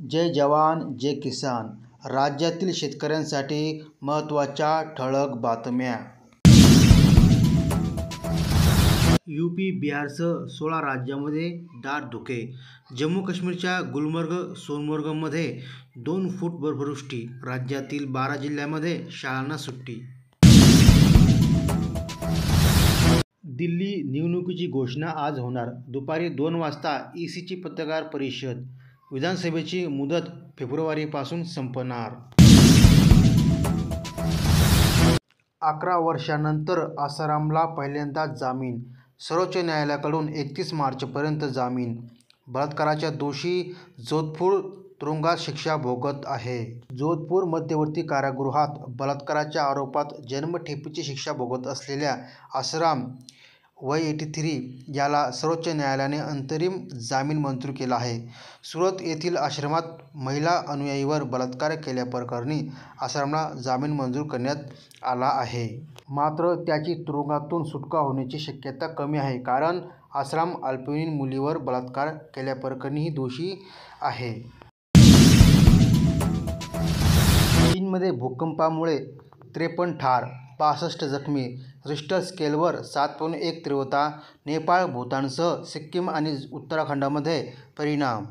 जय जवान जय किसान. राज्यातील शेतकऱ्यांसाठी महत्त्वाच्या ठळक बातम्या. यूपी बिहारसह 16 राज्यांमध्ये दाट धुके. जम्मू काश्मीरच्या गुलमर्ग सोनमर्गमध्ये 2 फूट बर्फवृष्टी. राज्यातील 12 जिल्ह्यांमध्ये शाळांना सुट्टी. दिल्ली निवडणुकीची घोषणा आज होणार. दुपारी 2 वाजता ईसीची पत्रकार परिषद. विधानसभेची मुदत फेब्रुवारीपासून संपणार. 11 वर्षांनंतर आसारामला पहिल्यांदा जामीन. सर्वोच्च न्यायालयाकडून 31 मार्चपर्यंत जामीन. बलात्काराच्या दोषी जोधपूर तुरुंगात शिक्षा भोगत आहे. जोधपूर मध्यवर्ती कारागृहात बलात्काराच्या आरोपात जन्मठेपेची शिक्षा भोगत असलेल्या आसाराम वय 83 याला सर्वोच्च न्यायालयाने अंतरिम जामीन मंजूर केला आहे. सुरत येथील आश्रमात महिला अनुयायीवर बलात्कार केल्याप्रकरणी आसारामला जामीन मंजूर करण्यात आला आहे. मात्र त्याची तुरुंगातून सुटका होण्याची शक्यता कमी आहे, कारण आसाराम अल्पवयीन मुलीवर बलात्कार केल्याप्रकरणीही दोषी आहे. चीनमध्ये भूकंपामुळे 53 ठार, 65 जखमी. रिश्टर स्केलवर 7.1 तीव्रता. नेपाळ, भूतानसह सिक्कीम आणि उत्तराखंडमध्ये परिणाम.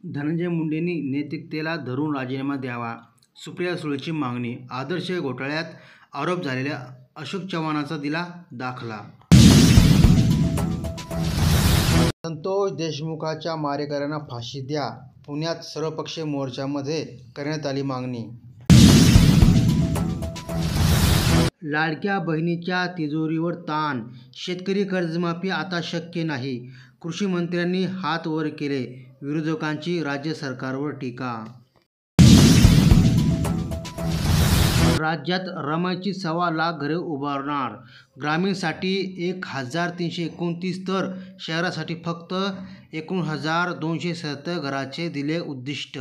धनंजय मुंडेंनी नैतिकतेला धरून राजीनामा द्यावा, सुप्रिया सुळेची मागणी. आदर्श घोटाळ्यात आरोप झालेल्या अशोक चव्हाणांचा दिला दाखला. संतोष देशमुखांच्या मारेकऱ्यांना फाशी द्या. पुण्यात सर्वपक्षीय मोर्चामध्ये करण्यात आली मागणी. लाडक्या बहिणीच्या तिजोरीवर ताण. शेतकरी कर्जमाफी आता शक्य नाही. कृषी मंत्र्यांनी हात वर केले. विरोधकांची राज्य सरकारवर टीका. राज्यात रमाईची 1.25 लाख घरे उभारणार. ग्रामीणसाठी 1329 तर शहरासाठी फक्त 19,270 घरांचे दिले उद्दिष्ट.